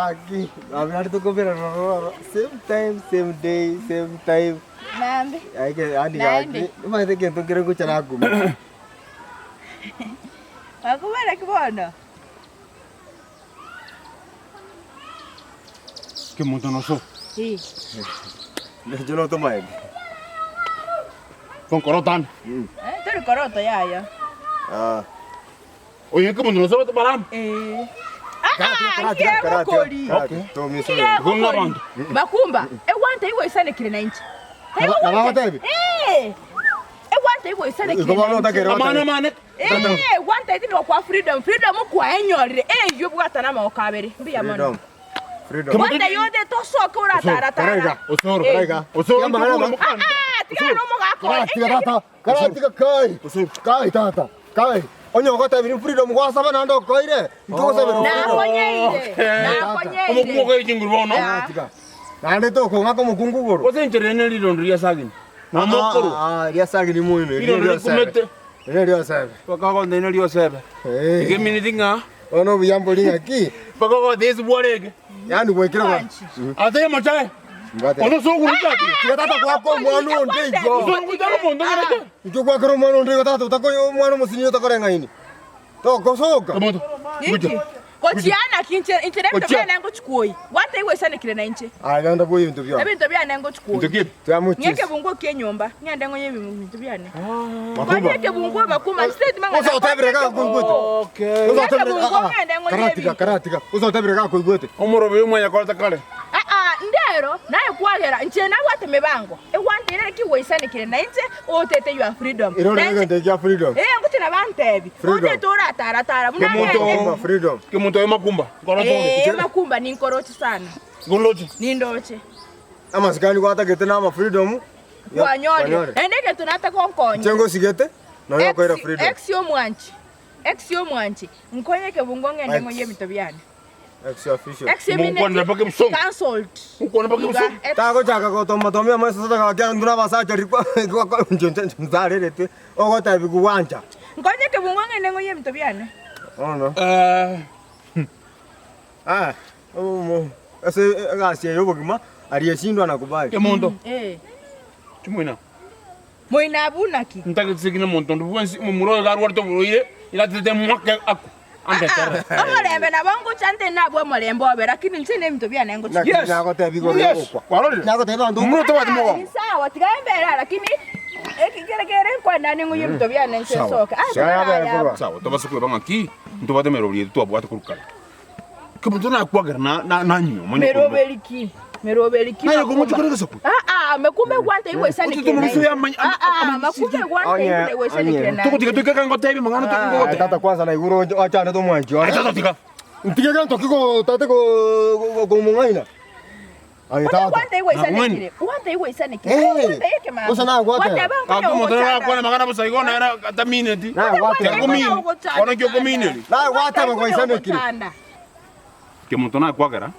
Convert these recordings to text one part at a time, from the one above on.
Aqui, a minha tu compra same time, same day, same time. Nambe. Ai que ani mas é que tu quer que chana aku. Aku mana kibono? Que monta não sou. Sim. Eu não tô mais. Com corotan. Tu coroto ya. Ah. Oye, que monta não sou, tu param. Karate. Tô me só. Gonna band. Makumba, eu wanta iwe sana kile na nchi. Na mama teve. Eu wanta iwe sana kile. Como não tá querendo? Amana. Wanta iti no kwa freedom kwa enyori. Yobu atana ma okabere. Mbi amana. Freedom. Wanta yode to so ko ura tara. Osoro. Tika no mo ga ko. Karate kai tata. Kai. Onyo ko teve freedom kwa saba na ndo koire. Iko sebe. Na konyeire. Como como que jingurbo no? Nande to ko ngako mukungugoro. Você interene li don ria sagin. Na mokoro. Ria sagin muito. Ria kumete. Ria sabe. Paka ko ndene ria sabe. Que minitinga? Ono biyambolinga aqui. Paka ko desi borege. Yani kwekira kwa. Ate machai. Ono so kurutati. Tata kwa ko mwana ndego. So kutaro mondo ngata. Ito kwa ko mwana ndego tata utako mwana musinyo takorenga ini. To kosoka. Mondo. Kochiana internet bya nango chukoi. Wanta iwe sana kile na nchi. Nanda boye bintu bya. Ebintu bya nango chukoi. Ndoki. Tyamuchi. Nyeke bungo kenyomba. Nyanda ngo yebi bintu byane. Makumba. Nyeke bungo bakuma state manga. Usa utabreka kuigwete. Okay. Usa utabreka. Karatika. Usa utabreka kuigwete. Omoro be umwe yakolta kale. Ndero naye kwagera nchena wate mebango. Wanta ine ki we sana kile na nchi otete you are freedom. Irone ngende ya freedom. Nguti na bantebi. Onde tora tara. Freedom. Freedom. Que monto é makumba. Makumba ni nkorochi sana. Golochi. Ni ndoche. Ama sikani kwa hata gete na ma freedom. Wanyori. Endeke tunata konkonye. Chengo sigete. Na yo kwa freedom. Exio mwanchi. Nkonyeke bungonge ndengo yebito byane. Ex official. Mukwana pake msong. Cancelled. Mukwana pake msong. Tako chaka ko toma tomia masa sasa ka nduna basa chari kwa njenje mzare rete. Ogo tabi kuwanja. Nkonyeke bungonge ndengo yebito byane. No. Ese gasia yobo kima aliyeshindwa na kubali. Ke mondo. Chumuina. Moina bunaki. Ntaka tsikina mondo buwensi mumuro garwa to buire ila tete mwake aku. Ande tara. Omolembe na bongo chante na bwo molembe obe lakini nsene mito bya nengo. Yes. Nako tabi ko kwa. Kwalole. Nako tabi ndo. Muro to wati mo. Sawa tigambera lakini ekikerekere kwa ndani ngo yemito bya nengo soka. Sawa to basu kwebanga ki ndo bade merobye to abwate kurukala. Kama tuna kwagera na nyo mwenye. Merobeliki. Ayo kumuchukureka sapu. Mekumbe gwante iwe sana kile. Makumbe gwante iwe sana kile. Tuko kango tebi mangano tuko. Tata kwanza na iguro acha ndo mwanji. Tata tika. Ntige kanto kiko tate ko mungaina. Ayo tata. Gwante iwe sana kile. Gwante iwe sana kile. Gwante yake mama. Usa na gwate. Ako motara kwa mangana busaigo na era tamineti. Na gwate. Ko mini. Ona kyo ko mini. Na gwate ba kwa sana kile. Que montona kwagera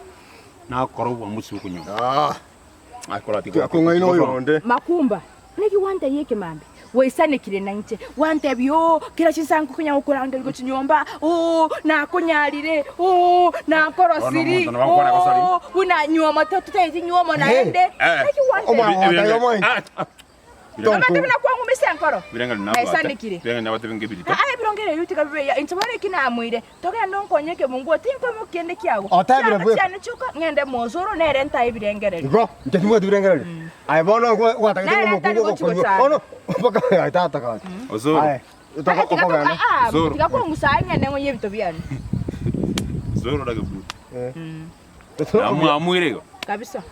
na korobwa musi kunyo. Akola tiko. Ko ngaino yonde. Makumba. Niki wanta yeke mambe. Weisane kile na nche. Wanta byo kila chisangu kunya ukuranga liko chinyomba. Na kunyalire. Na korosiri. Una nyoma tete nyoma na ende. Niki wanta. Kama tuna kwangu mesenkoro. Birenga na bata. Birenga na bata binge bidito. Birongere yuti kabe ya intabare kina amwire. Toka ndonkonye mungu timpa mukende kyago. Otabire bwe. Cyane chuka ngende mozoro nere ntai birengere. Bro, ntimu birengere. Ai bono kwa takete mukungu ko. Ono baka ai tata ka. Ozoro. Ai. Toka ko gana. Ozoro. Tika ko musanya ngende ngoye bitobiana. Zoro daga bu. Amwire go. Kabisa.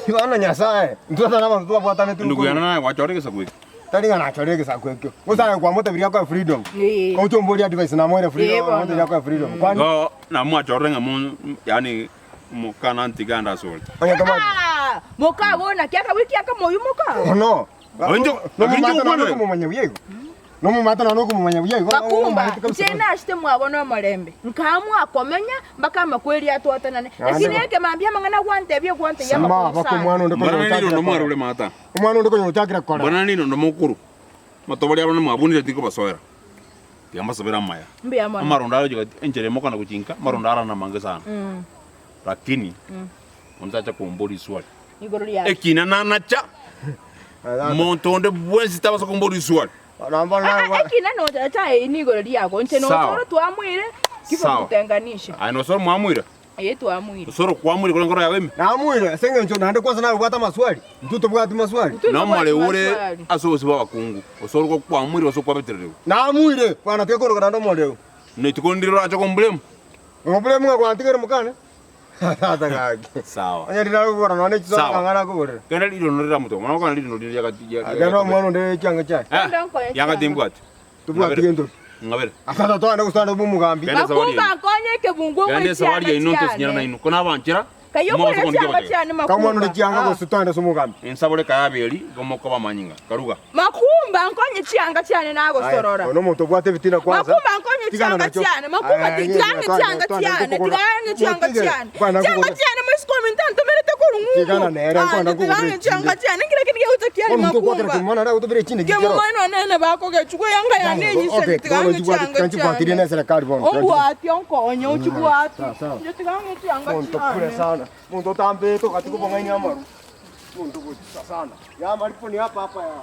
Ibana nyasaye. Ntota na mtu bwata netu. Ndugu yana na wachoreke sakwe. Tani ngana choreke sakwe. Musa kwa moto biria kwa freedom. Ko chombori advice na mwere freedom. Moto ya kwa freedom. Kwani go na mwachorenga mu yani mukana antiganda solta. Oya kama. Moka bona kiaka wiki aka moyo moka. No. Onjo, onjo bwana ko mumanya buyego. No mumata na no ko mumanya buyego. Makumba. Tena ashite mwabona malembe. Nkamu akomenya mbaka makweli atwatanane. Lakini yake mambia mangana gwante bye gwante ya makumba. Bako mwana ndiko nyotaka. Ndo mwaro le mata. Mwana ndiko nyotaka kora. Bwana nino ndo mukuru. Matobali abana mwabunire tiko basoera. Yamba sobera maya. Mbi amana. Amaronda ajo enjere moka na kuchinka, maronda ara na mange sana. lakini unataka kumbori swali igoro lya ekina nanacha montonde bwenzi tabasa kumbori swali ekina no cha ni igoro lyako nte no soro twamwire kifo kutenganisha no soro mwamwire twamwire soro kwamwire kule ngoro yawe namwire senge ncho nande kwanza nawe bwata maswali mtuto bwata maswali namale ule asobosi babakungu osoro ko kwamwire oso kwabeterere namwire bwana tekoro kana ndomoleo netikondiro acha komblemu ngomblemu kwa ntikere mukane tata kage sawa anya ndira ko na ne chiso ngana ko gore kana lilo norira muto mwana kana lilo norira ya agano mwana nde cyanga cyaye yanga timbwati tubwati gendo ngabere akata to anda kustanda bumugambi makumba konyeke bungo ngende sawali ya inonto sinyana na ino kona banchira kayoko cyanga cyane makumba kama nde cyanga ko sutanda sumugambi ensabole kayabeli gomoko bamanyinga karuga makumba nkonye cyanga cyane nago sorora ono muntu bwate bitina kwanza makumba nkonye cyanga cyane makumba tigange cyanga cyane tigange cyanga cyane cyanga cyane musiko mintanto merete ko rungu tigana nere kwanda ko tigange cyanga cyane kile kile utakiani makumba mwana ra utubire chini kikero mwana nene bako gechukwe yanga ya nenyi se tigange cyanga cyane na serikali bono obwati onkonye uchibwati tigange cyanga cyane muntu tambe to katiko bonga nyama muntu sana ya malipo ni hapa hapa ya